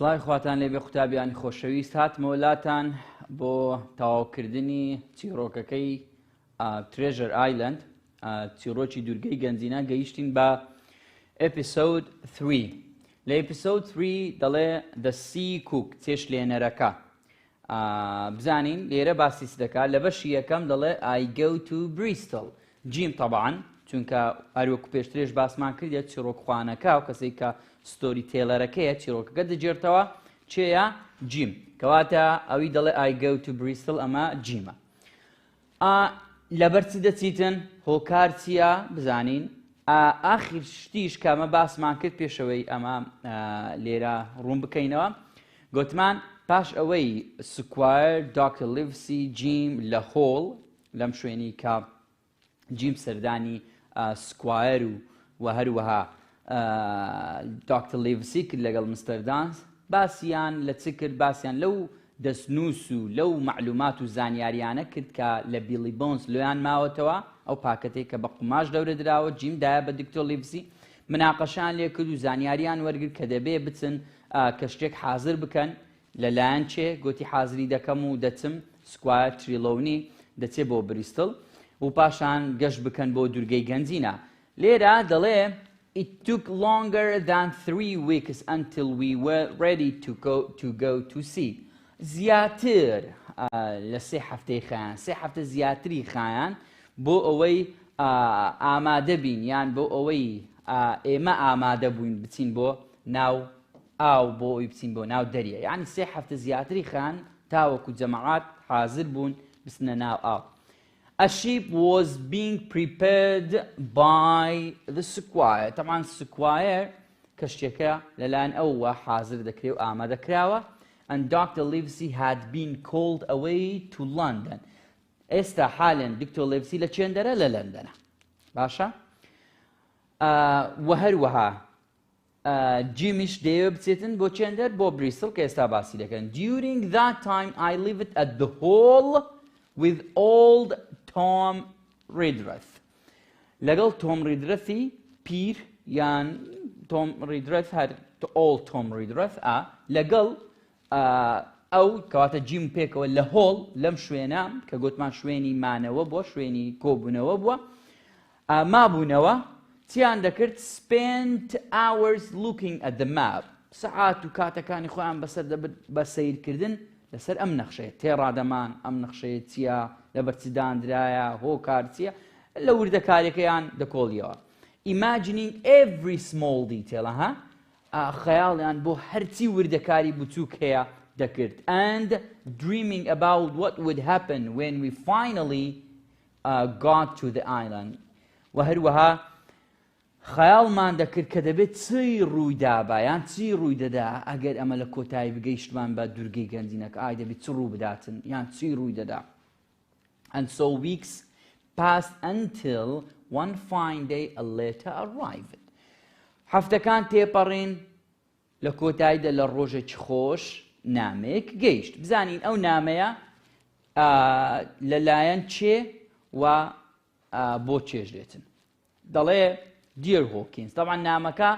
سڵای خواتان لێبێ قوتابیانی خۆشەویست هاتمەوە لاتان بۆ تەواوکردنی چیرۆکەکەی ترێژەر ئایلەند چیرۆکی دوورگەی گەنجینە گەیشتین بە ئەپیسۆد 3 لە ئەپیسۆد 3 دەڵێ The Sea Cook چێش لێنەرەکە بزانین لێرە باسی دەکات لە بەشی یەکەم دەڵێ I go to Bristol جیم طبعاً چونکە هەروەکو پێشترێش باسمان کردێت چیرۆکخوانەکە و کەسێک کە ستۆری تێلەرەکەیە چیرۆکەکە دەجێرتەوە چێیە؟ جیم کەواتە ئەوی دەڵێ I go to Bristol ئەمە جیمە لەبەر چی دەچیتن هۆکار چییە بزانین ئاخر شتیش کە ئەمە باسمان کرد پێشەوەی ئەمە لێرە ڕوون بکەینەوە گوتمان پاش ئەوەی سکوایر داکتەر لیڤسی جیم لە هۆڵ لەم شوێنی کە جیم سەردانی سکوایر و هەروەها داکتەر لیڤسی کرد لەگەڵ مستەر دانس باسییان لە چ کرد باسییان لەو دەستنووس و لەو معلومات و زانیاریانە کرد کە لە بیلی بۆنس لۆیان ماوەتەوە ئەو پاکەتێک کە بە قوماش دەورە درراوە جیم دایە بە دکتۆر لیڤسی مناقەشان لێ کرد و زانیاریان وەرگرت کە دەبێ بچن کە شتێک حازر بکەن لەلایەن چێ گوتی حازری دەکەم و دەچم سکوایر تریلۆنی دەچێ بۆ بریستڵ و پاشان گەشت بکەن بۆ دوورگەی گەنجینە لێرە دەڵێ It took longer than 3 weeks until we were ready to go to sea. زیاتر لە 3 هەفتەی خایان 3 هەفتە زیاتری خایان بۆ ئەوەی ئامادە بین یان بۆ ئەوەی ئێمە ئامادە بووین بچین بۆ ناو ئاو بۆ ئەوی بچین بۆ ناو دەریە یعنی 3 هەفتە زیاتری خایان تاوەکو جەماعات حازر بوون بچنە ناو ئاو. A ship was being prepared by the squire. طبعا squire كشتيكا للان أوه حاضر دكريو آما دكراوة and Dr. Livesey had been called away to London. استا حالا دكتور ليفسي لچندرة للندن. باشا؟ وهروها جيمش ديو بتسيتن بو چندر بو بريستل كاستا باسي لكن. During that time I lived at the hall with old Tom Redruth. لەگەڵ تۆم ریدرەثی پیر یان تۆم ریدرەث هەر ئۆڵد تۆم ریدرەث لەگەڵ ئەو کەواتە جیم پێکەوە لە هۆڵ لەم شوێنە کە گوتمان شوێنی مانەوە بووە شوێنی کۆبوونەوە بووە مابوونەوە چیان دەکرد spent hours looking at the map سەعات و کاتەکانی خۆیان بەسەر دەبرد بە سەیرکردن لەسەر ئەم نەخشەیە تێڕادەمان ئەم نەخشەیە چییە لەبەرچی دانرایە هۆکار چییە لە وردەکاریەکەیان دەکۆڵیەوە imagining every small detail خەیاڵیان بۆ هەرچی وردەکاری بچووک هەیە دەکرد and dreaming about what would happen when we finally got to the island و هەروەها خەیاڵمان دەکرد کە دەبێت چی ڕوویدا یان چی ڕووی دەدا ئەگەر ئەمە لە کۆتایی بگەیشتمان بە دوورگەی گەنجینەکە ئای دەبێت چ ڕوو بداتن یان چی ڕووی دەدا. And so weeks passed until one fine day a letter arrived. هەفتەکان تێپەڕین لە کۆتاییدا لە ڕۆژێکی خۆش نامەیەک گەیشت بزانین ئەو نامەیە لەلایەن چێ و بۆ چێژ دێتن دەڵێ Dear Hawkins طبعا نامەکە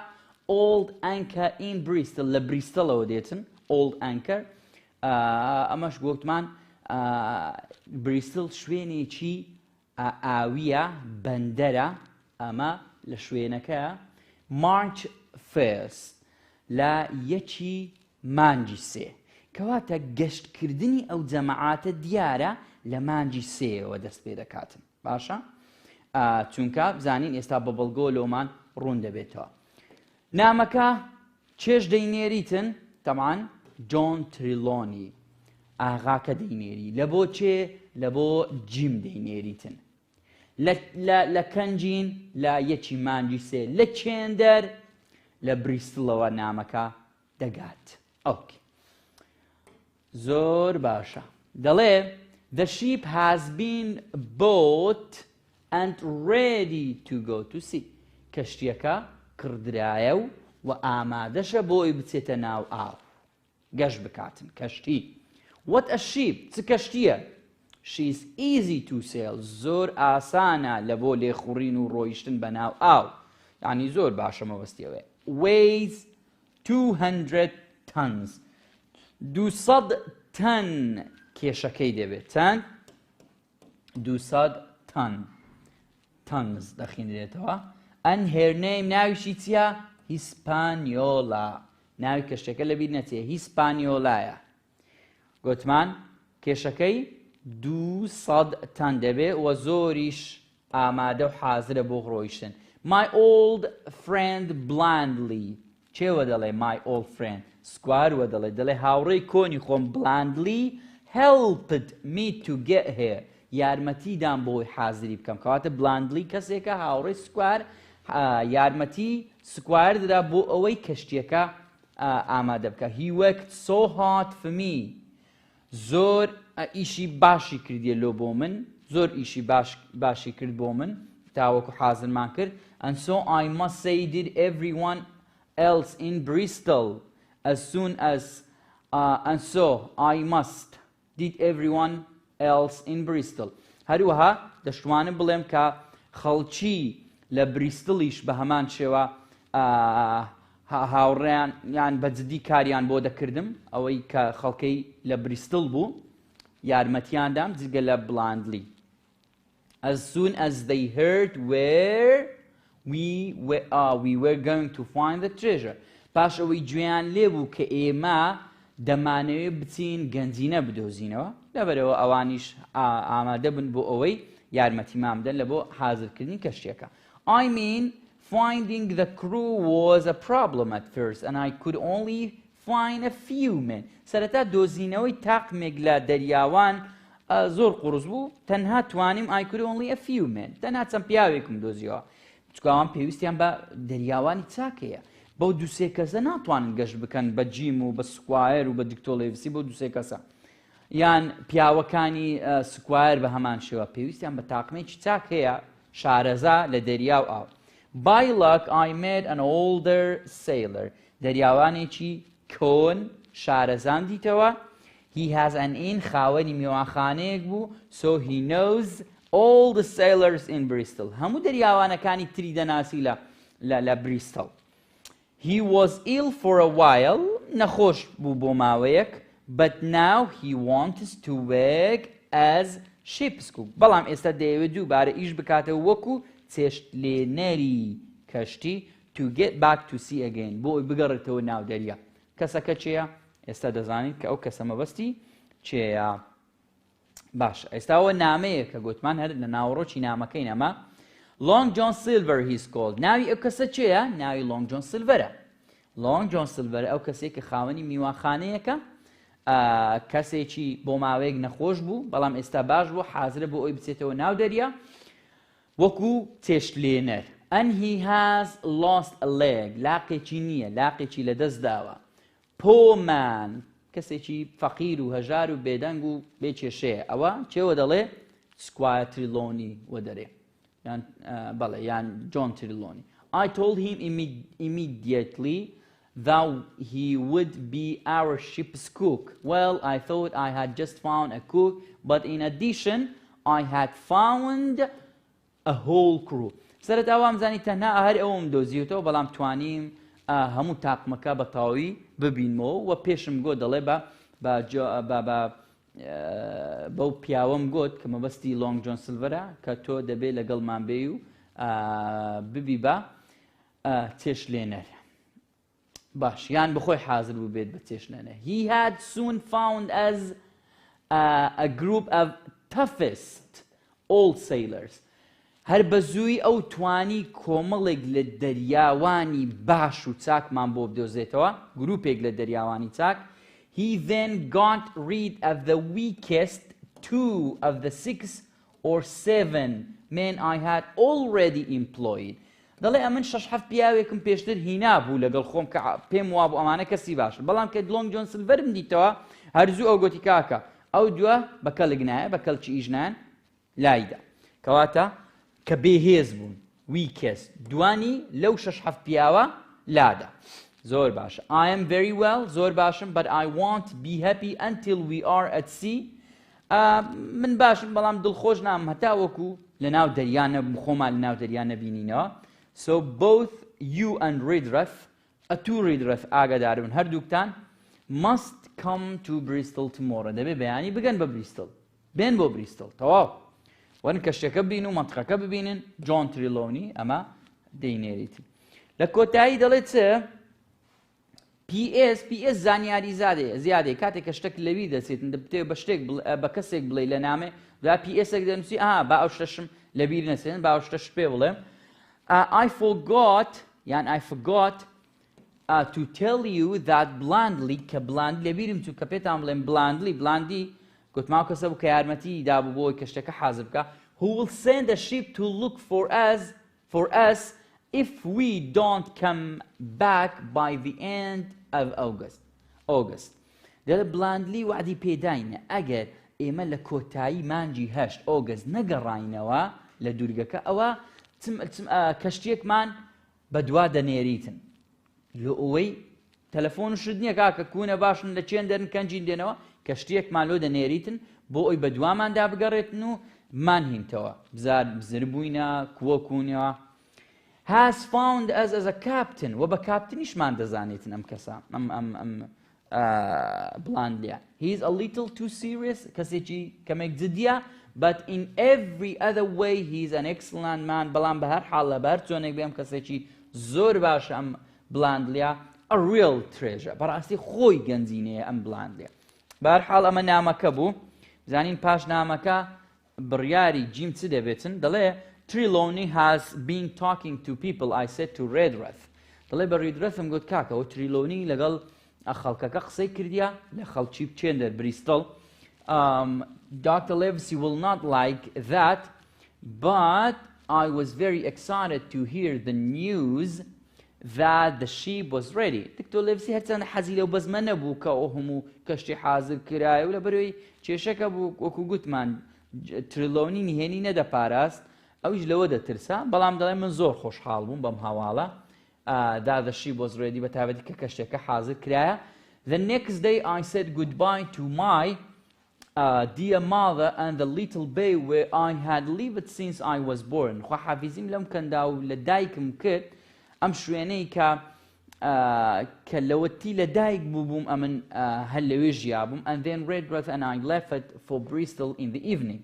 Old Anchor in Bristol لە بریستڵەوە دێتن Old Anchor ئەمەش گوتمان بریستڵ شوێنێکی ئاویە بەندەرە ئەمە لە شوێنەکە March 1st لە یەکی مانجی سێ کەواتە گەشتکردنی ئەو جەماعاتە دیارە لە مانجی سێەوە دەست پێ دەکاتن باشە؟ چونکە بزانین ئێستا بە بەڵگۆ لۆمان ڕوون دەبێتەوە نامەکە چێش دەینێریتن تەمان جۆن تریلۆنی ئاغاکە دەینێری لە بۆ چێ لە بۆ جیم دەینێریتن لە کەنجین لە یەکی مانجی سێ لە چێندەر لە بریستڵەوە نامەکە دەگات ئۆکێ زۆر باشە دەڵێ The ship has been bought and ready to go to sea. کەشتیەکە کڕدرایە و ئامادەشە بۆی بچێتە ناو ئاو گەشت بکاتن کەشتی What a ship چ کەشتیە She's easy to sail زۆر ئاسانە لە بۆ لێخوڕین و ڕۆیشتن بە ناو ئاو یعنی زۆر باشە مەبەستیەوەی Weighs 200 tons 200 تەن کێشەکەی دەبێت چەند 200 tons دەخینرێتەوە and her name ناویشی چییە هیسپانیۆلا ناوی کەشتەکە لەبیر نەچێ هیسپانیۆلایە گوتمان کێشەکەی 200 تەن دەبێت و زۆریش ئامادە و حازرە بۆ ڕۆیشتن my old friend blandly چێوە دەڵێ my old friend سکوار وە دەڵێ هاوڕێی کۆنی خۆم blandly helped me to get here یارمەتیدان بۆی حازری بکەم کەواتە blandly کەسێکە هاوڕێی سکوار یارمەتی سکوار دەدا بۆ ئەوەی کەشتیەکە ئامادە بکە he worked so hard for me زۆر ئیشی باشی کردیە لۆ بۆ من زۆر ئیشی باشی کرد بۆ من تاوەکو حازرمان کرد and so I must say did everyone else in Bristol as soon as and so I must did everyone else in Bristol هەروەها دەشتوانم بڵێم کە خەڵکی لە بریستڵیش بە هەمان شێوە هاوڕێیان یان بەجددی کاریان بۆ دەکردم ئەوەی کە خەڵکەی لە بریستڵ بوو یارمەتیاندام جگە لە بلاندلی as soon as they heard where we were going to find the treasure پاش ئەوەی گوێیان لێبوو کە ئێمە دەمانەوێت بچین گەنجینە بدۆزینەوە لەبەرەوە ئەوانیش ئامادە بن بۆ ئەوەی یارمەتیمان بدەن لە بۆ حازرکردنی کەشتیەکە I mean finding the crew was a problem at first and I could only find a few men سەرەتا دۆزینەوەی تاقمێک لە دەریاوان زۆر قورس بوو تەنها توانیم I could only a few men تەنها چەند پیاوێکم دۆزیەوە چکاوان پێویستیان بە دەریاوانی چاکەیە بەو دووسێ کەسە ناتوانن گەشت بکەن بە جیم و بە سکوایر و بە دکتۆلێڤسی بۆ دووسێ کەسە یان پیاوەکانی سکوایر بە هەمان شێوە پێویستیان بە تاقمێکی چاک هەیە شارەزا لە دەریاو ئاو by luck I met an older sailor دەریاوانێکی کۆن شارەزان دیتەوە he has an inn خاوەنی میوانخانەیەک بوو so he knows all the sailors in Bristol هەموو دەریاوانەکانی تری دەناسی لە بریستڵ he was ill for a while نەخۆش بوو بۆ ماوەیەک but now he wants to work as ship's cook بەڵام ئێستا دەیەوێت دووبارە ئیش بکاتەوە وەکو چێشتلێنەری کەشتی to get back to sea again بۆ ئەوی بگەڕێتەوە ناو دەریا کەسەکە چێە ئێستا دەزانیت کە ئەو کەسە مەبەستی چێە باش ئێستا ئەوە نامەیە کە گوتمان هەر لە ناوەڕۆکی نامەکەی نەما Long John Silver he's called ناوی ئەو کەسە چێە ناوی Long John Silverە Long John Silver ئەو کەسێک کە خاوەنی میوانخانەیەکە کەسێکی بۆ ماوەیەک نەخۆش بوو بەڵام ئێستا باش بوو حازرە بۆ ئەوی بچێتەوە ناو دەریا وەکو چێشتلێنەر and he has lost a leg لاقێکی نییە لاقێکی لەدەست داوە poor man کەسێکی فەقیر و هەژار و بێدەنگ و بێکێشەیە ئەوە چێوە دەڵێ سکوایر تریلۆنی وە دەرێ یان بەڵێ یان جۆن تریلۆنی I told him immediately that he would be our ship's cook. Well, I thought I had just found a cook, but in addition, I had found a whole crew. سەرەتا ئەوام زانی تەنها هەر ئەوم دۆزیوتەوە بەڵام توانیم هەموو تاقمەکە بە تەواوی ببینمەوە و پێشم گۆ دەڵێ بەو پیاوەم گوت کە مەبەستی لۆنگ جۆن سیلڤەرە کە تۆ دەبێت لەگەڵمان بێ و ببی بە چێشتلێنەر باش یان بخۆی حازر بوو بێت بە چێشتلێنەر he had soon found as a group of toughest old sailors هەر بە زووی ئەو توانی کۆمەڵێک لە دەریاوانی باش و چاکمان بۆ بدۆزێتەوە گروپێک لە دەریاوانی چاک he then got rid of the weakest 2 of the 6 or 7 men I had already employed دەڵێ ئەمن 6-7 پیاوێکم پێشتر هینا بوو لەگەڵ خۆم کە پێم وا بوو ئەمانە کەسی باش بەڵام کە لۆنگ جۆن سیلڤەرم دیتەوە هەرزوو ئەو گوتی کاکە ئەو دووە بە کەڵک نایە بە کەڵکی ئیژنان لایدا کەواتە کە بێهێز بوون weakest دوانی لەو 6-7 پیاوە لادا زۆر باشە I am very well زۆر باشم but I won't be happy until we are at sea من باشم بەڵام دڵخۆش نام هەتا وەکو لەناو دەریا نەبم خۆمان لەناو دەریا نەبینینەوە so both you and Redruth ئەتوو Redruth ئاگادار بن هەردووکتان must come to Bristol tomorrow. دەبێ بەیانی بگەن بە بریستڵ، بێن بۆ بریستڵ، تەواو. وەرن کەشتەکە ببین و مەنتقەکە ببینن. جۆن تریلۆنی ئەمە دەینێریتی. لە کۆتایی دەڵێت چ؟ PS زانیاری زیادەیە کاتێک کە شتێک لەوی دەچێتن دەبتێ بە شتێک بە کەسێک بڵێ لە نامێ دا PSێک دەنووسی با ئەو شتەشم لەبیر نەچێتن با ئەو شتەش پێ بڵێ I forgot to tell you that blandly کە بلاند لەبیرم چوو کە پێتان بڵێم بلاندی گوتماو کەسە بوو کە یارمەتی دابوو بۆی کە شتەکە حازر بکە who will send a ship to look for us if we don't come back by the end of August. دەڵێ بلاندلی وعدی پێداینە ئەگەر ئێمە لە کۆتایی مانجی 8 ئۆگست نەگەڕاینەوە لە دوورگەکە ئەوە کەشتیەکمان بە دوا دەنێریتن. لە ئەوەی تەلەفۆن شت نییە کاکە کوونە باشن لە چێن دەرن کەنجین دێنەوە کەشتیەکمان لۆ دەنێریتن بۆ ئەوی بە دواماندا بگەڕێتن و مانهینتەوە بزر بووینە کووە کوونەوە. has found us as a captain و بە کاپتنیشمان دەزانێتن ئەم کەسە ئەم بلاندلیە. he is a little too serious کەسێکی کەمێک جدیە but in every other way he is an excellent man. بەڵام بە هەر حاڵ لە بە هەر چۆنێک بێم کەسێکی زۆر باشە ئەم بلاندلیە. a real treasure بەڕاستی خۆی گەنجینەیە ئەم بلاندلیە. بە هەر حاڵ ئەمە نامەکە بوو. بزانین پاش نامەکە بڕیاری جیم چ دەبێتن دەڵێ Trelawney has been talking to people. I said to Redruth. دەڵێ بە ڕیدرەثم گوت کاکەوە تریلۆنی لەگەڵ خەڵکەکە قسەی کردیا لە خەڵکی بچێندەر بریستڵ. Dr. Livesey will not like that, but I was very excited to hear the news that the ship was ready. دکتۆر لێڤسی هەرچەندە حەزی لەو بەزمە نەبوو کە ئەو هەموو کەشتی حازر کرایە و لە بەرەوەی کێشەکە بوو وەکو گوتمان تریلۆنی نهێنی نەدەپاراست ئەویش لەوە دەترسا بەڵام دەڵێ من زۆر خۆشحاڵ بووم بەم هەواڵە that the ship was ready بە تایبەتی کە کەشتێکە حازر کرایە. The next day I said goodbye to my dear mother and the little bay where I had lived since I was born. خوا حافیزیم لەم کەندا و لە دایکم کرد ئەم شوێنەی کە لەوەتی لە دایک بووبووم ئەمن هەر لەوێ ژیابووم. And then Redruth and I left for Bristol in the evening.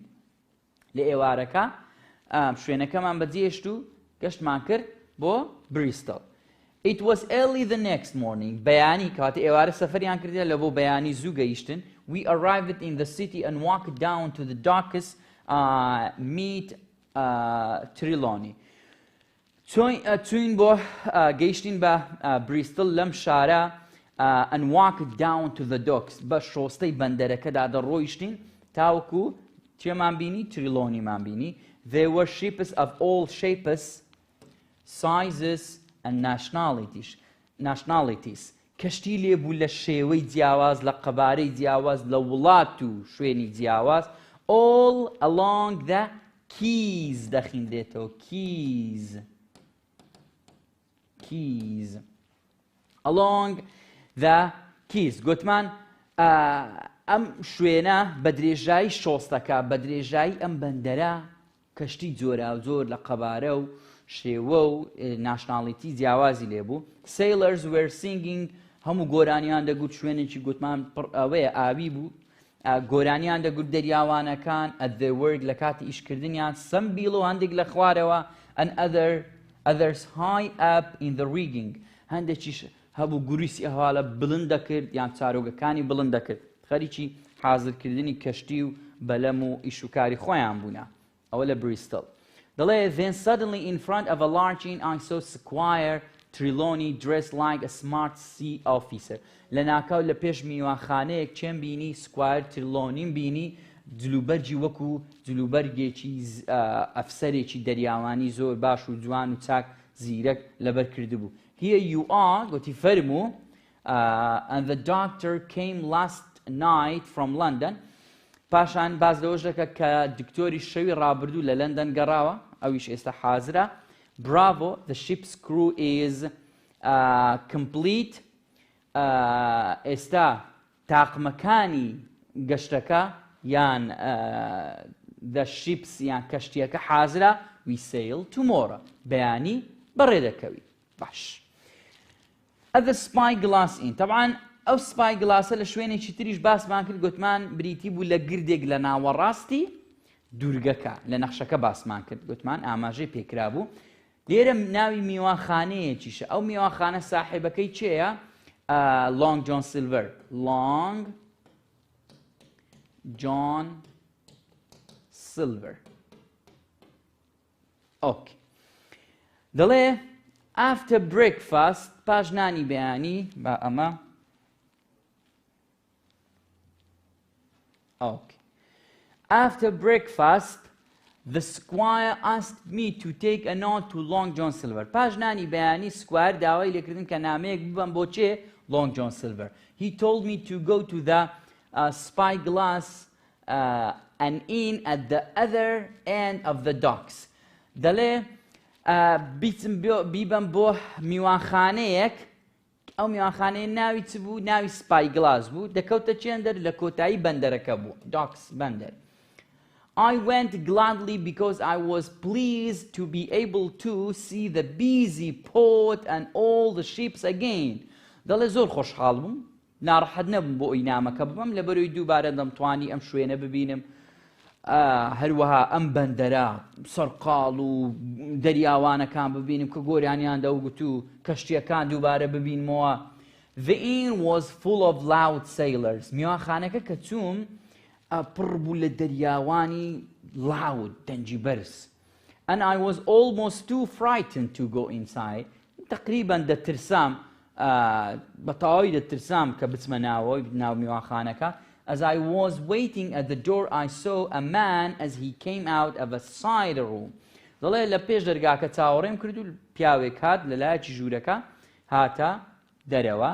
لە ئێوارەکە شوێنەکەمان بەجێشت و گەشتمان کرد بۆ بریستڵ. It was early the next morning. بەیانی کاتە ئێوارە سەفەریان کردێ لە بۆ بەیانی زوو گەیشتن. We arrived in the city and walked down to the docks meet Trelawney. چوین بۆ گەیشتین بە بریستڵ لەم شارە and walked down to the docks بە شۆستەی بەندەرەکەدا دەڕۆیشتین تاوەکو چێمان بینی تریلۆنیمان بینی. There were ships of all shapes, sizes and nationalities. کەشتی لێبوو لە شێوەی جیاواز لە قەبارەی جیاواز لە وڵات و شوێنی جیاواز. all along the keys دەخیندێتەوە keys along the keys. گوتمان ئەم شوێنە بە درێژایی شۆستەکە بە درێژایی ئەم بەندەرە کەشتی جۆرا و زۆر لە قەبارە و شێوە و ناشناڵیتی جیاوازی لێبوو. sailors were singing هەموو گۆرانیان دەگوت شوێنێکی گوتمان ئەوەیە ئاوی بوو گۆرانیان دەگوت دەریاوانەکان at their work لە کاتی ئیشکردنیان some below هەندێک لە خوارەوە and others high up in the rigging هەندێکیش هەبوو گوریسی ئەهواڵە بڵند دەکرد یان چارۆگەکانی بڵند دەکرد خەریکی حازرکردنی کەشتی و بەلەم و ئیشوکاری خۆیان بوونا. ئەوە لە بریستڵ. دەڵێ then suddenly in front of a large inn I saw Squire Trelawney dressed like a smart sea officer. لە ناکاو لە پێش میوانخانەیەک چێن بینی سکوایر تریلۆنیم بینی جلوبەرجی وەکو جلوبەرگێکی ئەفسەرێکی دەریاوانی زۆر باش و جوان و چاک زیرەک لەبەر کردبوو. Here you are گوتی فەرموو and the doctor came last night from London. پاشان باز لەوەش دەکە کە دکتۆری شەوی ڕابردوو لە لەندەن گەڕاوە ئەویش ئێستا حازرە. Bravo, the ship's crew is complete. ئێستا تاقمەکانی گەشتەکە یان the ships یان کەشتیەکە حازرە. We sail tomorrow. بەیانی بەڕێ دەکەوی. باش. At the Spyglass Inn. طبعا ئەو سپای گلاسە لە شوێنێکی تریش باسمان کرد گوتمان بریتی بوو لە گردێک لە ناوەڕاستی دوورگەکە لە نەخشەکە باسمان کرد گوتمان ئاماژەی پێکرا بوو لێرە ناوی میوانخانەیەکیشە ئەو میوانخانە ساحێبەکەی چێیە لۆنگ جۆن سیلڤەر لۆنگ جۆن سیلڤەر ئۆکێ دەڵێ after breakfast پاش نانی بەیانی با ئەمە okay after breakfast the squire asked me to take a note to Long John Silver پاش نانی بەیانی سکوار داوای لێکردن کە نامەیەک ببەم بۆ چێ Long John Silver he told me to go to the spyglass an inn at the other end of the docks دەڵێ بیبم بۆ میوانخانەیەک ئەو میوانخانەیە ناوی چ بوو ناوی سپای گلاس بوو دەکەوتە چێندەر لە کۆتایی بەندەرەکە بوو داکس بەندەر I went gladly because I was pleased to be able to see the busy port and all the ships again دەڵێ زۆر خۆشحاڵ بووم ناڕەحەت نەبووم بۆ ئەوی نامەکە ببەم لەبەرەوەی دووبارە دەمتوانی ئەم شوێنە ببینم هەروەها ئەم بەندەرە سەرقاڵ و دەریاوانەکان ببینم کە گۆریانیان دەوگوت و کەشتیەکان دووبارە ببینمەوە The inn was full of loud sailors میوانخانەکە کە چووم پڕ بوو لە دەریاوانی loud دەنجی بەرز and I was almost too frightened to go inside تقریبا دەترسام بەتەواوی دەترسام کە بچمە ناو میوانخانەکە As I was waiting at the door, I saw a man as he came out of a side room. دەڵێ لە پێش دەرگاکە چاوەڕێم کرد و پیاوێک هات لە لایەکی ژوورەکە هاتە دەرەوە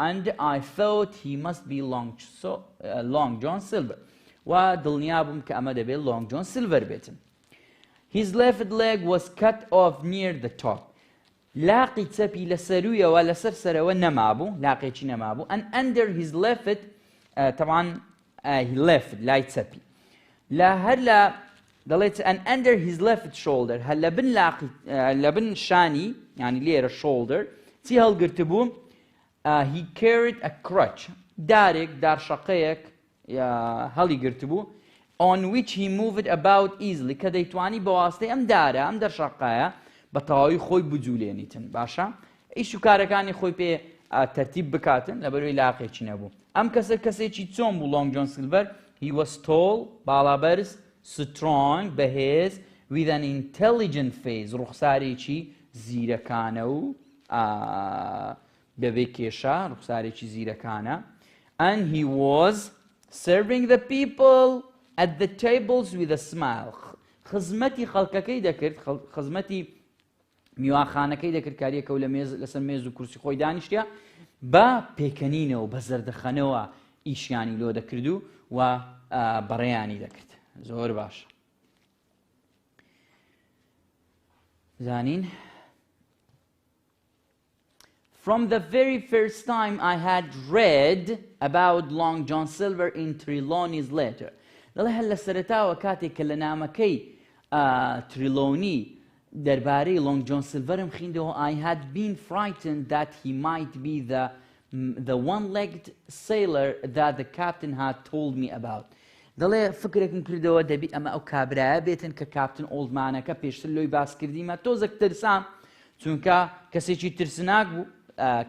and I thought he must be Long John Silver. و دڵنیا بووم کە ئەمە دەبێت Long John Silver بێتم. His left leg was cut off near the top. لاقی چەپی لە سەرویەوە لەسەر سەرەوە نەمابوو لاقێکی نەمابوو and under his left طبعا left لای چەپی لا هەر لە دەڵێت and under his left shoulder هەر لە بن لاقی لە بن شانی یعنی لێرە shoulder چی هەڵگرت بوو he carried a crutch دارێک دارشەقەیەک هەڵی گرت بوو on which he moved about easily کە دەیتوانی بە واستەی ئەم دارە ئەم دەرشەقەیە بە تەواوی خۆی بجوولێنیتن باشە ئیش و کارەکانی خۆی پێ تەرتیب بکاتن لەبەرەوەی لاقێکی نەبوو ئەم کەسێکی چۆن بوو Long John Silver he was tall باڵابەرز strong بەهێز with an intelligent face ڕوخسارێکی زیرەکانە و بەبێ کێشە ڕوخسارێکی زیرەکانە and he was serving the people at the tables with a smile خزمەتی خەڵکەکەی دەکرد خزمەتی میوانخانەکەی دەکرد کاریەکە و لەسەر مێز و کورسی خۆی دانیشتە بە پێکەنینەوە بە زەردەخەنەوە ئیشیانی لۆ دەکرد و بەڕێیانی دەکرد زۆر باشە زانین From the very first time I had read about Long John Silver in Trelawney's letter دەڵێ هەر لە سەرەتاوە کاتێک کە لە نامەکەی تریلۆنی دەربارەی Long John Silverم خوێندەوە I had been frightened that he might be the one-legged sailor that the captain had told me about. دەڵێ فکرێکم کردەوە دەبێت ئەمە ئەو کابرایە بێتن کە کاپتن ئۆڵدمانەکە پێشتر لۆی باس کردیمە تۆزێک ترسام چونکە کەسێکی ترسناک بوو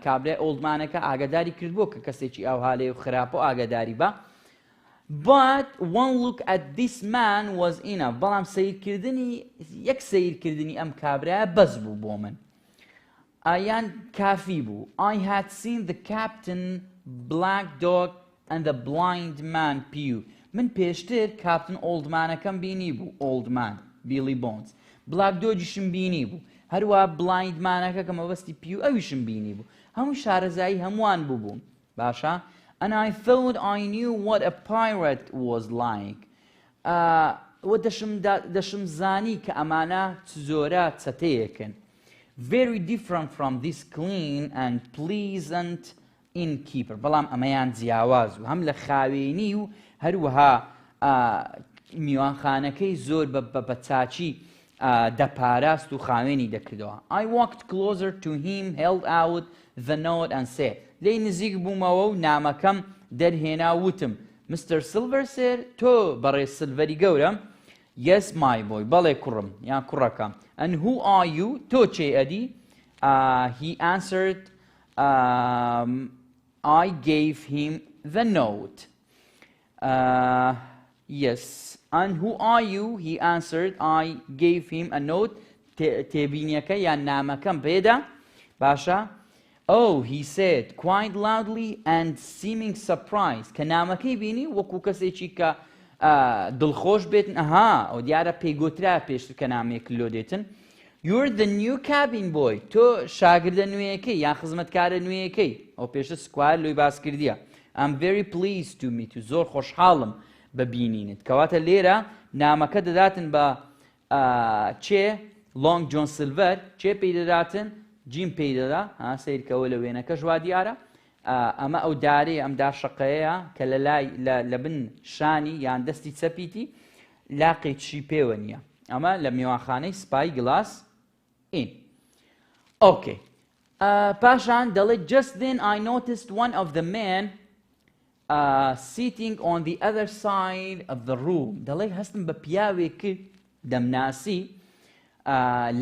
کابرای ئۆڵدمانەکە ئاگاداری کردبوو کە کەسێکی ئەو هاالەیە و خراپە و ئاگاداری بە But one look at this man was enough. بەڵام یەک سیرکردنی ئەم کابرایە بەس بوو بۆ من. یان کافی بوو. I had seen the captain, black dog and the blind man Pew. من پێشتر کاپتن ئۆڵدمانەکەم بینی بوو. Oldman, Billy Bones. Black dogیشم بینی بوو. هەروە blindمانەکە کە مەبەستی Pew ئەویشم بینی بوو. هەموو شارەزایی هەمووان بووبوون. باشە؟ And I thought I knew what a pirate was like. دەشم زانی کە ئەمانە زۆرە چەتەیەکن. Very different from this clean and pleasant innkeeper. بەڵام ئەمەیان جیاواز و هەم لە خاوێنی و هەروەها میوانخانەکەی زۆر بە چاچی دەپاراست و خاوێنی دەکردەوە. I walked closer to him, held out the note and said. لێی نزیک بوومەوە و نامەکەم دەرهێنا وتم Mr. Silver said تۆ بەڕێ سلڤەری گەورە Yes my boy بەڵێ کوڕم یان کوڕەکەم And who are you تۆ چێ ئەدی He answered I gave him the note Yes And who are you He answered I gave him a note تێبینیەکە یان نامەکەم پێدا باشە Oh, he said quite loudly and seeming surprised. کە نامەکەی بینی وەکو کەسێکی کە دڵخۆش بێتن ئەها ئەو دیارە پێیگوترا پێشتر کە نامێک لۆ دێتن You're the new cabin boy. تۆ شاگردە نوێیەکەی یان خزمەتکارە نوێیەکەی ئەو پێشتر سکوار لۆی باس کردیە. I'm very pleased to meet you. زۆر خۆشحاڵم ببینینت. کەواتە لێرە نامەکە دەداتن بە چێ Long John Silver چێ پێی دەداتن جیم پێی دەدا سیرکەوە لە وێنەکە ژوا دیارە ئەمە ئەو دارەیە ئەم داشەقەیە کە لە بن شانی یان دەستی چەپیتی لاقێکی پێوە نییە ئەمە لە میوانخانەی سپای گلاس ئین ئۆکێ پاشان دەڵێ Just then I noticed one of the men sitting on the other side of the room دەڵێ هەستم بە پیاوێک کرد دەمناسی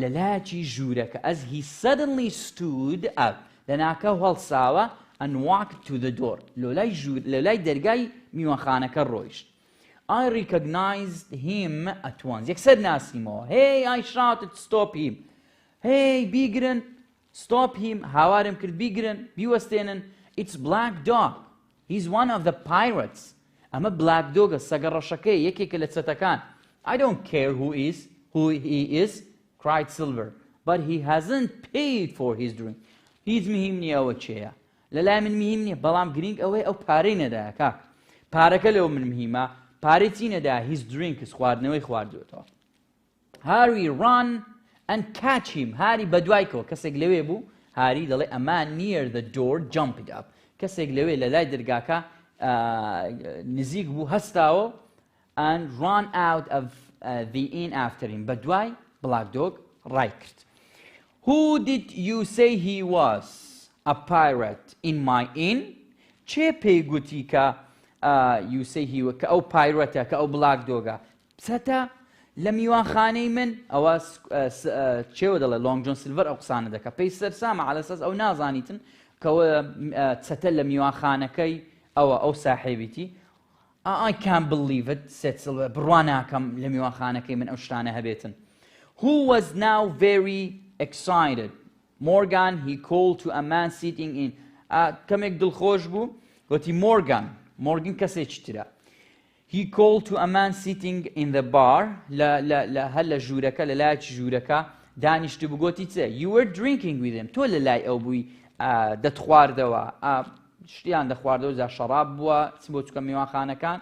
لە لایەکی ژوورەکە As he suddenly stood up لەناکە هەڵساوە and walked to the door لە لای دەرگای میوانخانەکە ڕۆیشت I recognized him at once یەکسەر ناسیمەوە Hey I shouted stop him Hey بیگرن stop him هاوارم کرد بیگرن بیوەستێنن It's Black Dog He's one of the pirates ئەمە Black Dogە سەگە ڕەشەکەی یەکێکە لە چەتەکان I don't care who he is cried Silver but he hasn't paid for his drink هیچ مهم نییە ئەوە چێیە لەلای من مهم نییە بەڵام گرنگ ئەوەی ئەو پارەی نەدایە کاک پارەکە لەوە من مهمە پارەی چی نەدایە هیچ درینکس خواردنەوەی خواردوێتەوە Harry run and catch him هاری بەدوایکەوە کەسێک لەوێ بوو هاری دەڵێ ئەمان near the door jumped up کەسێک لەوێ لەلای دەرگاکە نزیک بوو هەستاوە and ran out of the inn after him بەدوای Black Dog ڕای کرد Who did you say he was a pirate in my inn چێ پێی گوتی کە you say he was کە ئەو پایرەتە کە ئەو Black Dogە سەتە لە میوانخانەی من ئەوە چێوە دەڵێ Long John Silver ئەو قسانە دەکە پێی سەرسامە على ئەساس ئەو نازانیتن کەەوە چەتە لە میوانخانەکەی ئەو ساحێبیتی I can't believe it said Silver بڕوا ناکەم لە میوانخانەکەی من ئەو شتانە هەبێتن Who was now very excited Morgan he called to a man sitting in کەمێک دڵخۆش بوو گوتی Morgan کەسێکی ترە He called to a man sitting in the bar هەر لە ژوورەکە لە لایەکی ژوورەکە دانیشت بوو گوتی چێ You were drinking with him تۆ لە لای ئەو بووی دەتخواردەوە شتیان دەخواردەوە جا شەراب بووە چ بۆ چکە میوانخانەکان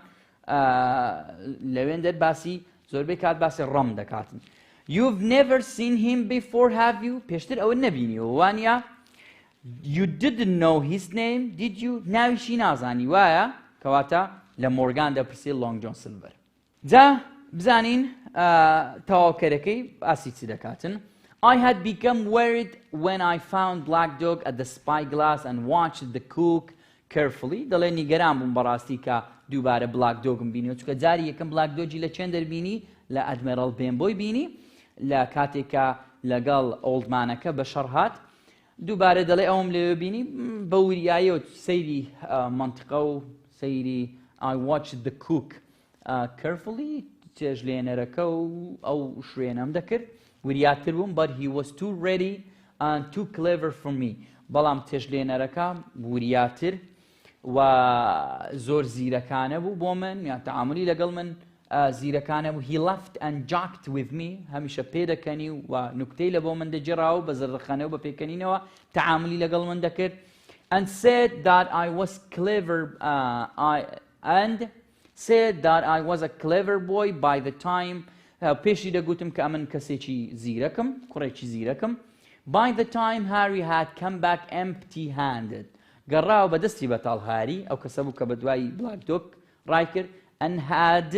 لەوێن دەر باسی زۆربەی کات باسی ڕەم دەکاتن You've never seen him before have you پێشتر ئەوە نەبینیەوە وانە You didn't know his name did you ناویشی نازانی وایە کەواتە لە مۆرگان دەپرسی Long John Silver جا بزانین تەواوکەرەکەی باسی چی دەکاتن I had become worried when I found Black Dog at the spyglass and watched the cook carefully دەڵێ نیگەران بووم بەڕاستی کە دووبارە Black Dogم بینی چونکە جاری یەکەم Black Dogی لە چێن دەربینی لە ئەدمێرەڵ بێنبۆی بینی لە کاتێکە لەگەڵ ئۆڵدمانەکە بە شەڕ هات دووبارە دەڵێ ئەوم لێوێ بینی بە وریاییەوە سەیری منتیقە و سەیری I watched the cook carefully چێژلێنەرەکە و ئەو شوێنەم دەکرد وریاتر بووم but he was too ready and too clever for me بەڵام تێژلێنەرەکە وریاتر و زۆر زیرەکانە بوو بۆ من یا تەعاملی لەگەڵ من زیرەکانە بوو he laughed and joked with me هەمیشە پێ دەکەنی و نوکتەی لە بۆ من دەجێڕاوە بە زەردەخانەوە بە پێکەنینەوە تەعاملی لەگەڵ من دەکرد and said that I was a clever boy by the time پێشی دەگوتم کە ئەمن کەسێکی زیرەکم کوڕێکی زیرەکم by the time Harry had come back empty handed گەڕاوە بە دەستی بەتاڵ هاری ئەو کەسە بوو کە بە دوای Black Dog ڕای کرد and had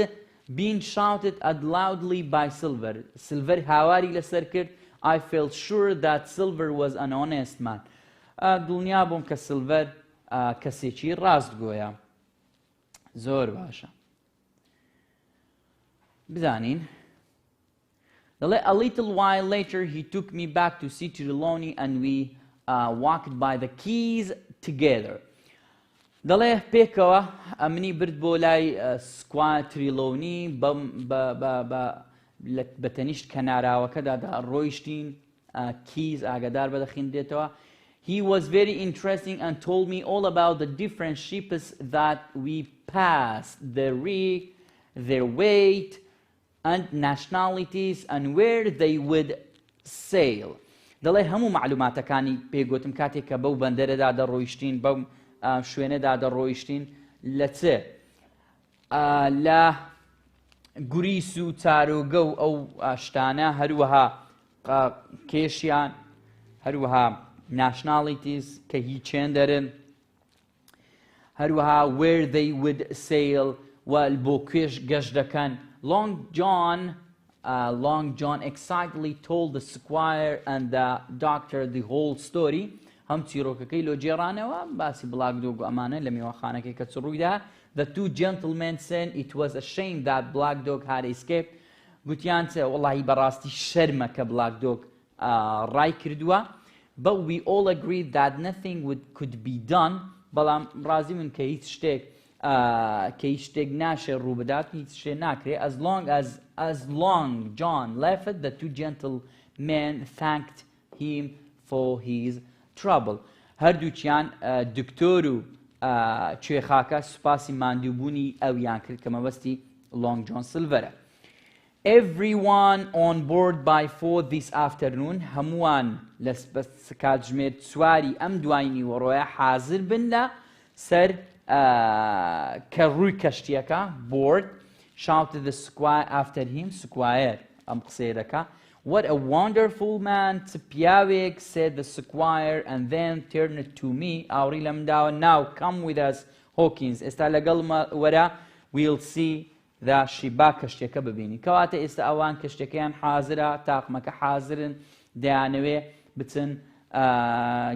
being shouted at loudly by Silver. Silver هاواری لەسەر کرد. I felt sure that Silver was an honest man. دڵنیا بووم کە سیلڤەر کەسێکی ڕاستگۆیە. زۆر باشە. بزانین. A little while later, he took me back to see Trelawney and we walked by the keys together. دەڵێ پێکەوە ئەمنی برد بۆ لای سکوا تریلۆنی بە تەنیشت کەناراوەکەدا ڕۆیشتین keys ئاگادار بەدەخین دێتەوە. He was very interesting and told me all about the different ships that we passed, their rig, their weight, and nationalities and where they would sail. دەڵێ هەموو معلوماتەکانی پێگوتم کاتێک کە بەو بەندەرەدا دەڕۆیشتین بەو شوێنەدا دەڕۆیشتین لە چ لە گوریس و چارۆگە و ئەو شتانە هەروەها کێشیان هەروەها nationalities کە هیچیان دەرن هەروەها where they would sail و بۆ کوێش گەشت دەکەن. Long John excitedly told the squire and the doctor the whole story. هەم چیرۆکەکەی لۆ جێڕانەوە باسی بلاکدۆگ و ئەمانە لە میوەخانەکەی کە چ ڕوویدا. The two gentlemen said it was a shame that Black Dog had escaped. گوتیان چێ وەڵاهی بەڕاستی شەرمە کە Black Dog ڕای کردووە. But we all agreed that nothing could be done. بەڵام ڕازی من کە هیچ شتێک ناشێ ڕوو بدات هیچ شتێ ناکرێ. As long John left, the two gentlemen thanked him for his trouble. هەردووچیان دکتۆر و کوێخاکە سوپاسی ماندووبوونی ئەویان کرد کە مەبەستی Long John Silverە. Everyone on board by 4 this afternoon. هەمووان لە کاتژمێر 4 ئەم دوای نیوەڕۆیە حازر بن لە سەر کە ڕووی کەشتیەکە board. Shouted the squire after him. Squire ئەم قسەیە دەکا. What a wonderful man, پیاوێک, said the squire, and then turned to me. ئاوری لەم داوە. Now come with us, Hawkins. ئێستا لەگەڵ وەرە. We'll see the شیبا کەشتێکە ببینی. کەواتە ئێستا ئەوان کەشتەکەیان حازرە تاقمەکە حازرن دەیانەوێ بچن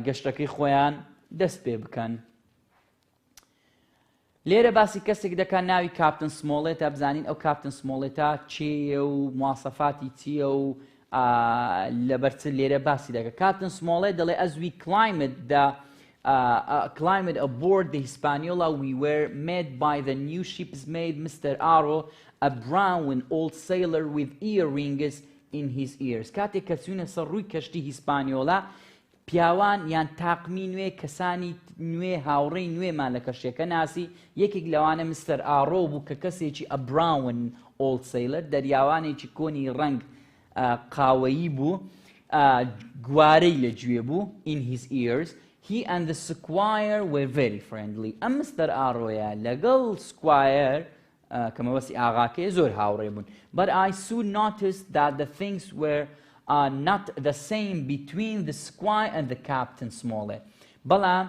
گەشتەکەی خۆیان دەست پێ بکەن. لێرە باسی کەسێک دەکات ناوی کاپتن سمۆڵێتە. بزانین ئەو کاپتن سمۆڵێتە چیە و مواسەفاتی چییە و لەبەرچ لێرە باسی دەکات. کاپتن سمۆڵێت دەڵێ as we climbed aboard the Hispaniola we were met by the new ship's mate Mr. Arrow, a brown old sailor with earrings in his ears. کاتێک کە چوونە سەر ڕووی کەشتی هیسپانیۆلا پیاوان یان تاقمی نوێ کەسانی نوێ هاوڕێی نوێمان لە کەشتێکە ناسی. یەکێک لەوانە مستەر ئارۆ بوو کە کەسێکی a brown old sailor دەریاوانێکی کۆنی ڕەنگ قاوەیی بوو گوارەی لەگوێ بوو in his ears. He and the squire were very friendly. ئەم مستەر ئارۆیە لەگەڵ squire کەمەوەسی ئاغاکەی زۆر هاوڕێ بوون. But I soon noticed that the things were not the same between the squire and the Captain Smollett. بەڵام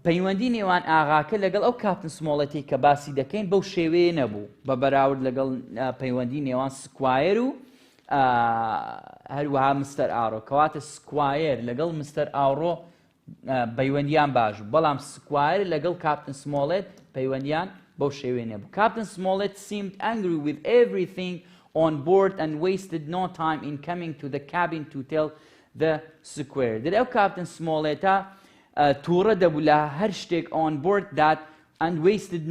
پەیوەندی نێوان ئاغاکە لەگەڵ ئەو کاپتن سمۆڵەتی کە باسی دەکەین بەو شێوەیە نەبوو بە بەراورد لەگەڵ پەیوەندی نێوان سکوایر و هەروەها مستەر ئاڕۆ. کەواتە سکوایر لەگەڵ مستەر ئاڕۆ پەیوەندیان باش بوو بەڵام سکوایر لەگەڵ کاپتن سمۆڵێت پەیوەندیان بەو شێوەیە نەبوو. Captain Smollett seemed angry with everything on board and wasted no time in coming to the cabin to tell the squire. Did ئەو کاپتن سمۆڵێتە تووڕە دەبوو لە هەر شتێک on board that and wasted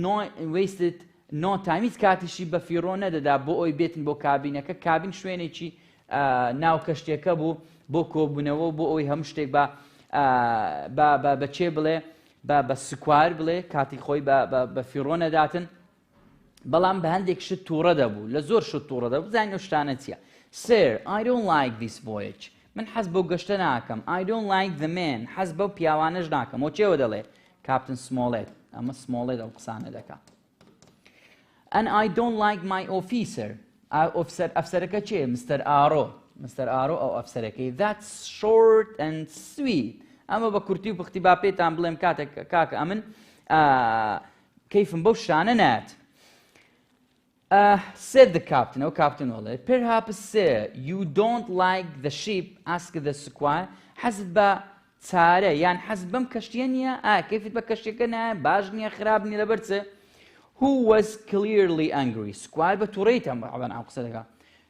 no time. هیچ کاتیشی بە فیڕۆ نەدەدا بۆ ئەوی بێتن بۆ کابینەکە. کابین شوێنێکی ناو کەشتێکە بوو بۆ کۆبوونەوە بۆ ئەوی هەموو شتێک بە چێ بڵێ بە سکوار بڵێ کاتی خۆی بە فیڕۆ نەداتن. بەڵام بە هەندێک شت تووڕە دەبوو لە زۆر شت تووڕە دەبوو. بزانین ئەو شتانە چییە. Sir, I don't like this voyage. من حەز بەو گەشتە ناکەم. I don't like the men. حەز بەو پیاوانەش ناکەم. ئەو چێوە دەڵێ کاپتن سمۆڵێت. ئەمە سمۆڵێت ئەو قسانە دەکات. And I don't like my officer. ئەفسەرەکە چێ؟ مستەر ئارۆ. مستەر ئارۆ ئەو ئەفسەرەکەی. That's short and sweet. ئەمە بە کورتی و پختی با پێتان بڵێم کاکە ئەمن کەیفم بەو شانە نات. Said the captain, oh captain Ole, perhaps sir, you don't like the sheep, asked the squire. حسب سارة يعني حسب بم كشتينيا كيف بكشتيكنا باجنيا خرابني لبرتسه. Who was clearly angry. Squire بتوريته طبعا عم قصدها.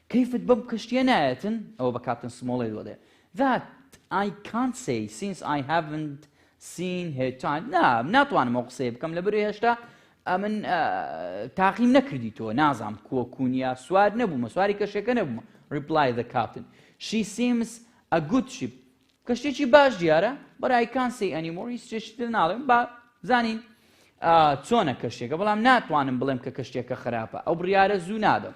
كيف بم كشتينيا أو بكابتن سمولي وده. That I can't say since I haven't seen her time. لا ناتوان موقسي بكم لبري هشتا من تعقيم نكردي تو نازم كونيا سوار نبو مسواري كشيكا نبو. Replied the captain. She seems a good ship. كشتيشي باش ديارة but I can't say anymore. هیچ ناڵێم با زانین چۆنە کەشتێکە بەڵام ناتوانم بڵێم کە کەشتێکە خراپە ئەو بڕیارە زوو نادەم.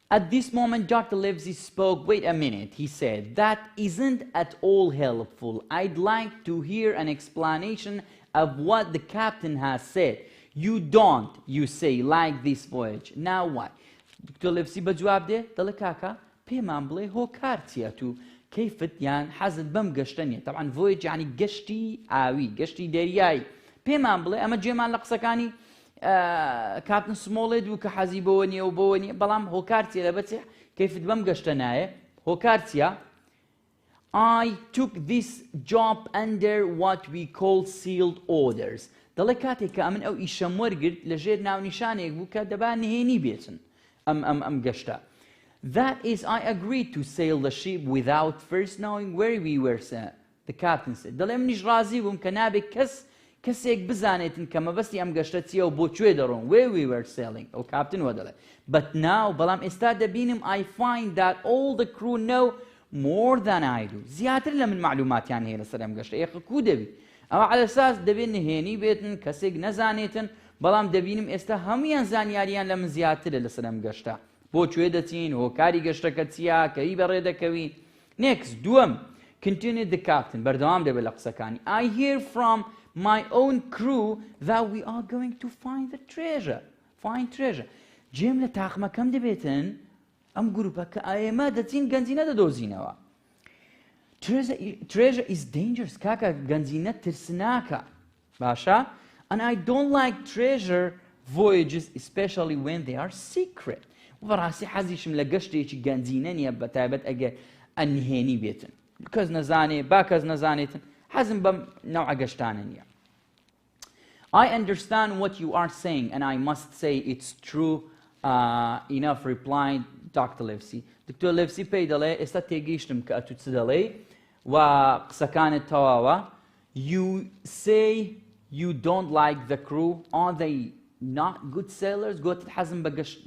At this moment, Dr. Livesey spoke. Wait a minute, he said. That isn't at all helpful. I'd like to hear an explanation of what the captain has said. You don't, you say, like this voyage. Now what? Dr. Livesey بجواب ده دڵێ کاکە پێمان بڵێ هۆکارچیە تو كيفت يعني حەزت بەم گەشتەنیە طبعا voyage يعني گەشتی ئاوی گەشتی دەریایی پێمان بڵێ ئەمە جێمان لە قسەکانی کاپتن سمۆڵێت بوو کە حەزی بەوە نییە و بەوە نییە بەڵام هۆکارچیە لە بەچێ کەیفت بەم گەشتە نایە هۆکارچیە I took this job under what we call sealed orders. دەڵێ کاتێک کە ئەمن ئەو ئیشەم وەرگرت لەژێر ناونیشانێک بوو کە دەبا نهێنی بێتن ئەم گەشتە. That is, I agreed to sail the ship without first knowing where we were, the captain said. دەڵێ منیش ڕازی بووم کە نابێت کەسێک بزانێتن کە مەبەستی ئەم گەشتە چییە و بۆ کوێ دەڕۆن where we were sailing. ئەو کاپتن وە دەڵێ. But now, بەڵام ئێستا دەبینم I find that all the crew know more than I do. زیاتر لە من معلوماتیان هەیە لەسەر ئەم گەشتە. ئێخە کو دەبی. ئەوە على ئەساس دەبێت نهێنی بێتن کەسێک نەزانێتن بەڵام دەبینم ئێستا هەمویان زانیاریان لە من زیاترە لەسەر ئەم گەشتە. بۆ کوێ دەچین هۆکاری گەشتەکە چییە کە هی بەڕێ دەکەوین. Next, دووەم continued the captain بەردەوام دەبێت لە قسەکانی. I hear from my own crew that we are going to find the treasure. Find treasure. جێم لە تاقمەکەم دەبێتن ئەم گروپە کە ئێمە دەچین گەنجینە دەدۆزینەوە. Treasure is dangerous. کاکە گەنجینە ترسناکە. باشە؟ And I don't like treasure voyages especially when they are secret. بەڕاستی حەزیشم لە گەشتێکی گەنجینە نییە بەتایبەت ئەگەر ئەنهێنی بێتن کەس نەزانێ با کەس نەزانێتن حەزم بەم نەوعە گەشتانە نییە. I understand what you are saying and I must say it's true enough, replied Dr. Livesey. Dr. Livesey پێی دەڵێ ئێستا تێگەیشتم کە ئەتو چ دەڵێ و قسەکانت تەواوە. You say you don't like the crew. Are they not good sailors? گوتت حەزم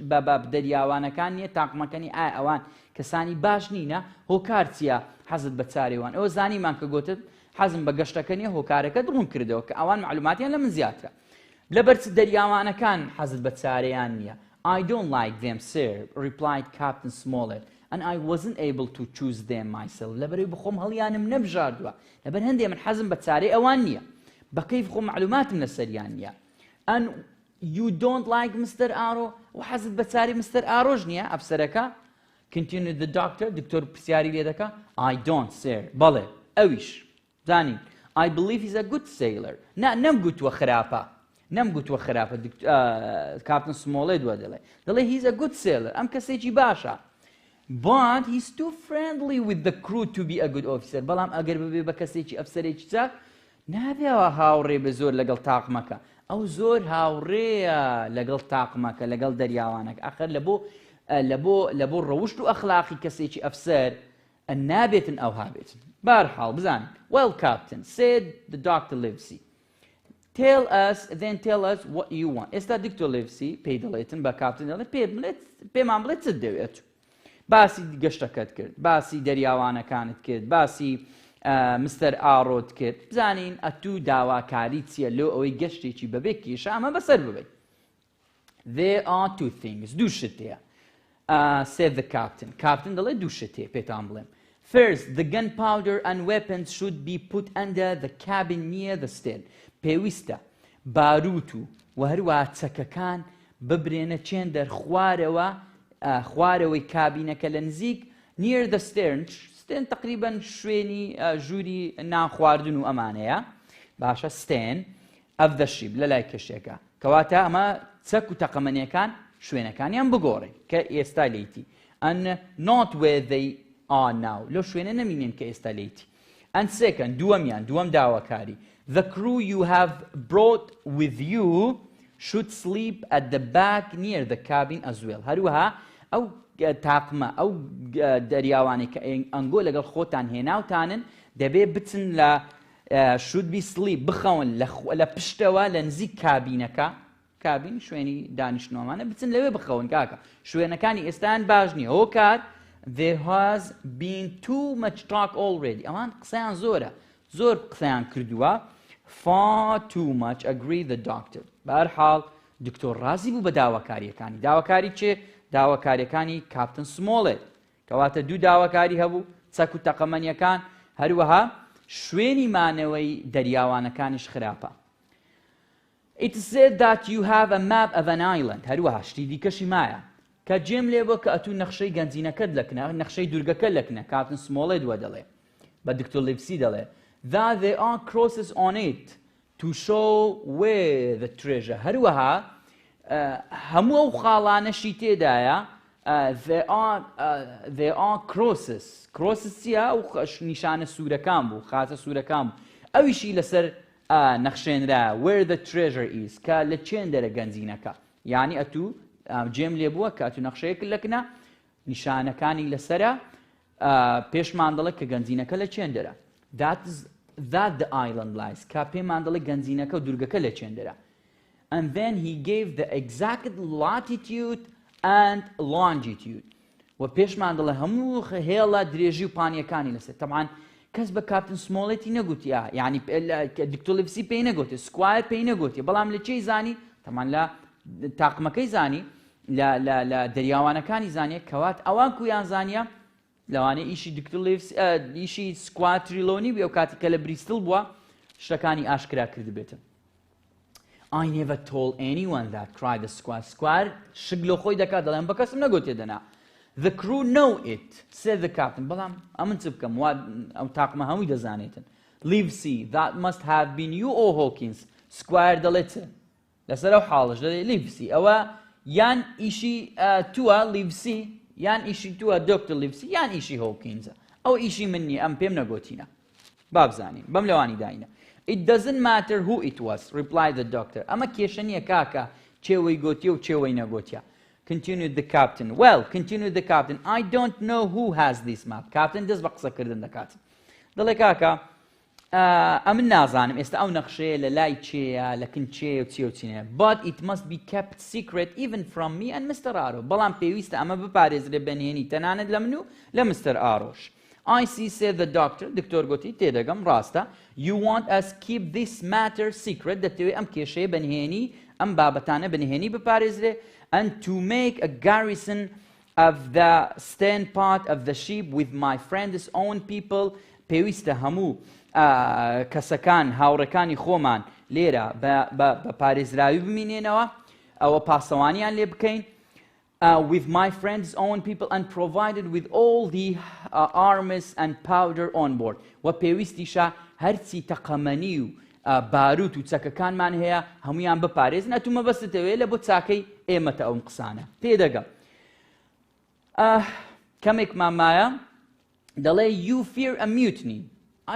بە دەریاوانەکان نییە تاقمەکانی ئایا ئەوان کەسانی باش نینە هۆکار چییە حەزت بە چارێوان ئەوە زانیمان کە گوتت حەزم بە گەشتەکە نییە هۆکارەکە دڕون کردەوە کە ئەوان معلوماتیان لە من زیاترە لەبەرچ دەریاوانەکان حەزت بە چارەیان نییە. I don't like them, sir, replied Captain Smollett, and I wasn't able to choose them myself. لەبەرەوەی بخۆم هەڵیانم نەبژاردووە لەبەر هەندێ من حەزم بە چارەی ئەوان نییە بە کەیف خۆم معلوماتم لەسەریان نییە. And you don't like Mr. Arrow وحەزت بە چارەی Mr. Arrowش نییە ئەفسەرەکە. Continued the doctor. دکتۆر پرسیاری لێ دەکا. I don't, sir. بەڵێ ئەویش زانین. I believe he's a good sailor. نەمگوتووە خراپە. نەمگوتووە خراپە کاپتن سمۆڵێ دووە دەڵێ. دەڵێ he's a good sailor. ئەم کەسێکی باشە. But he's too friendly with the crew to be a good officer. بەڵام ئەگەر ببێ بە کەسێکی ئەفسەرێکی چاک نابێەوە هاوڕێ بە زۆر لەگەڵ تاقمەکە. ئەو زۆر هاوڕێیە لەگەڵ تاقمەکە لەگەڵ دەریاوانەکە ئەخەر لە بۆ ڕەوشت و ئەخلاقی کەسێکی ئەفسەر نابێتن ئەوها بێتن. بەرحاڵ بزانین. Well, Captain, said the Dr. Livesey. Tell us what you want. ئێستا دکتۆر Livesey پێی دەڵێتن بە کاپتن دەڵێت پێمان بڵێت چت دەوێت. باسی گەشتەکەت کرد باسی دەریاوانەکانت کرد باسی مستەر ئاڕۆت کرد بزانین ئەتوو داواکاری چییە لۆ ئەوەی گەشتێکی بەبێ کێشە ئەمە بەسەر ببێت. There are two things. دوو شت هەیە. Said the captain. Captain دەڵێ دوو شت هەیە پێتان بڵێم. First, the gunpowder and weapons should be put under the cabin near the stern. پێویستە باروت و هەروەها چەکەکان ببرێنە چێندەر خوارەوەی کابینەکە لە نزیک near the stern. stern تقریبا شوێنی ژووری نان خواردن و ئەمانەیە باشە stern of the ship لە لای کەشێکە. کەواتە ئەمە چەک و تەقەمەنیەکان شوێنەکانیان بگۆڕێ کە ئێستا لێیتی and not where they are now لەو شوێنە نەمینێن کە ئێستا لێیتی and second دووەم داواکاری the crew you have brought with you should sleep at the back near the cabin as well هەروەها ئەو تاقمە ئەو دەریاوانی کە ئەنگۆ لەگەڵ خۆتان هێناوتانن دەبێ بچن لە should be sleep بخەون لە پشتەوە لە نزیک کابینەکە کابین شوێنی دانیشتنەوەمانە بچن لەوێ بخەون کاکە شوێنەکانی ئێستان باش نییە هۆ کات there has been too much talk already ئەوان قسەیان زۆر قسەیان کردووە far too much agree the doctor بەهەرحاڵ دکتۆر ڕازی بوو بە داواکاریەکانی داواکاری چێ داواکاریەکانی کاپتن سمۆڵێت کەواتە دوو داواکاری هەبوو چەک و تەقەمەنیەکان هەروەها شوێنی مانەوەی دەریاوانەکانیش خراپە It is said that you have a map of an island هەروەها شتی دیکەشی مایە کە جێم لێ بۆ کە ئەتوو نەخشەی گەنجینەکەت لەکنە نەخشەی دوورگەکە لەکنە کاپتن سمۆڵێت وە دەڵێ بە دکتۆر لیڤسی دەڵێ that there are crosses on it to show where the treasure هەروەها هەموو ئەو خاڵانەشی تێدایە there are crosses چیە ئەو نیشانە سوورەکان بوو خاتە سوورەکان بوو ئەویشی لەسەر نەخشێنرا where the treasure is کە لە چێن دەرە گەنجینەکە یعنی ئەتوو جێم لێ بووە کە ئەتوو نەخشەیەک لەکنە نیشانەکانی لەسرە پێشمان دەڵێت کە گەنجینەکە لە چێن دەرە that the island lies کە پێمان دەڵێت گەنجینەکە و دوورگەکە لە چێن دەرە and then he gave the exact latitude and longitude و پێشمان دەڵێ هەموو هێڵە درێژی و پانیەکانی لەسێت طبعاً کەس بە کاپتن سمۆڵێتی نەگوتیە یعنی دکتۆر لیڤسی پێی نەگوتێ سکوایر پێی نەگوتێ بەڵام لە چێی زانی طبعاً لە تاقمەکەی زانی لە دەریاوانەکانی زانیە کەوات ئەوان کویان زانیە لەوانەیە ئیشی دکتۆر لیڤسی ئیشی سکوایر تریلۆنی بێ و کاتی کە لە بریستڵ بووە شتەکانی ئاشکرا کرد بێتن I never told anyone that cried the squire شک لۆ خۆی دەکات دەڵێن بە کەسم نەگوتێ دەنا The crew know it, said the captain. بەڵام ئەمن چ بکەم ئەو تاقمە هەمووی دەزانێتن. Livesey, that must have been you or Hawkins. Squire دەڵێت لەسەر ئەو حاڵش دەڵێت Livesey. ئەوە یان ئیشی تووە Livesey یان ئیشی تووە دکتۆر Livesey یان ئیشی Hawkinsە. ئەو ئیشی من نییە ئەم پێم نەگوتینە. با بزانین بەم لەوانی داینە. It doesn't matter who it was, replied the doctor. ئەمە کێشە نییە کاکە چێوەی گوتیە و چێوەی نەگوتیە. Continued the captain. Well, continued the captain, I don't know who has this map. Captain دەست بە قسەکردن دەکات. دەڵێ کاکە ئەمن نازانم ئێستا ئەو نەخشەیە لە لای چێیە لە کن چێ و چێ و چینە. But it must be kept secret even from me and Mr. Aro. بەڵام پێویستە ئەمە بپارێزرێ بەنهێنی تەنانەت لە من و لە Mr. Aroش. I see, said the doctor. دکتۆر گوتی تێدەگەم ڕاستە. You want us keep this matter secret دەتەوێت ئەم کێشەیە بەنهێنی ئەم بابەتانە بەنهێنی بپارێزرێ and to make a garrison of the stern part of the ship with my friend's own people پێویستە هەموو کەسەکان هاوڕەکانی خۆمان لێرە بە پارێزراوی بمینێنەوە ئەوە پاسەوانیان لێ بکەین with my friend's own people and provided with all the arms and powder on board و پێویستیشە هەرچی تەقەمەنی و باروت و چەکەکانمان هەیە هەمویان بپارێزن ئەتومە بەستەوێت لە بۆ چاکەی ئێمەتە ئەوم قسانە تێدەگەم کەمێکمان مایە دەڵێ you fear a mutiny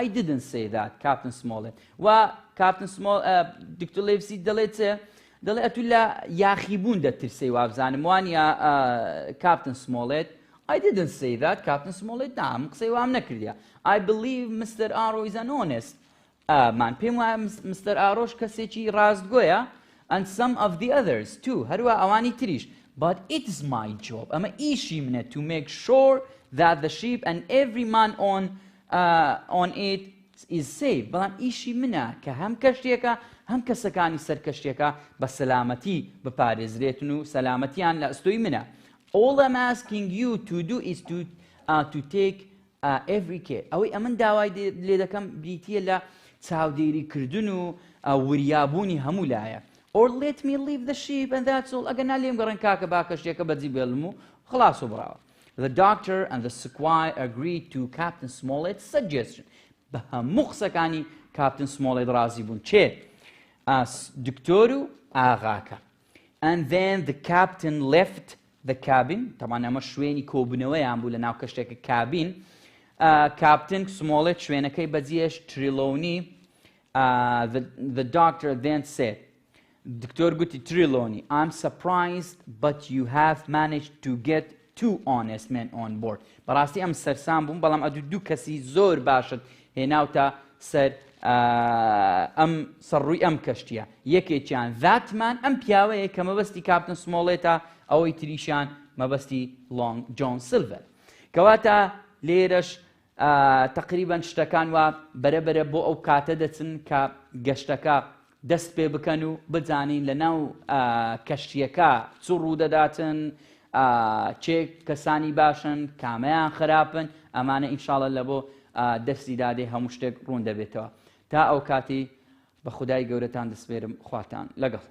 I didn't say that Captain Smollett و Captain Smollett دکتۆر لیڤسی دەڵێت دەڵێ ئەتو لە یاخیبوون دەترسەی وابزانم وانە Captain Smollett I didn't say that Captain Smollett نام قسەی وام نەکردیە I believe Mr. Aro is an honest man پێم وایە مستەر ئاڕۆژ کەسێکی ڕاستگۆیە and some of the others too هەروە ئەوانی تریش but it is my job ئەمە ئیشی منە to make sure that the ship and every man on it is safe بەڵام ئیشی منە کە هەم کەشتێکە هەم کەسەکانی سەر کەشتێکە بە سەلامەتی بپارێزرێتن و سەلامەتیان لە ئەستۆی منە all I'm asking you to do is to take every care ئەوەی ئەمن داوای لێ دەکەم بریتیە لە چاودێریکردن و وریابوونی هەموو لایە or let me leave the ship and that's all ئەگەر نالێم گەڕێن کاکە با کەشتێکە بەجی بێڵم و خلاص و بڕاوە the doctor and the squire agreed to Captain Smollett's suggestion بە هەموو قسەکانی Captain Smollett ڕازی بوون چێ دکتۆر و ئاغاکە. And then the captain left the cabin. طبعا ئەمە شوێنی کۆبوونەوەیان بوو لە ناو کەشتێکە کابین. کاپتن سمۆڵێت شوێنەکەی بەجێش تریلۆنی. The doctor then said, دکتۆر گوتی تریلۆنی, I'm surprised but you have managed to get 2 honest men on board. بەڕاستی ئەم سەرسام بووم بەڵام ئەدوو 2 کەسی زۆر باشت هێناوتە سەر ئەم سەرڕووی ئەم کەشتیە. یەکێکیان ذاتمان ئەم پیاوەیە کە مەبەستی کاپتن سمۆڵێتە, ئەوەی تریشان مەبەستی لۆنگ جۆن سیلڤەر. کەواتە لێرەش تقریبا شتەکان وە بەرەبەرە بۆ ئەو کاتە دەچن کە گەشتەکە دەست پێ بکەن و بزانین لە ناو کەشتیەکە چ ڕوودەداتن, چێ کەسانی باشن, کامەیان خراپن. ئەمانە ئینشاڵە لە بۆ دەستی دادێ هەموو شتێک ڕوون دەبێتەوە. تا ئەو کاتی بە خودای گەورەتان دەسپێرم, خواتان لەگەڵ.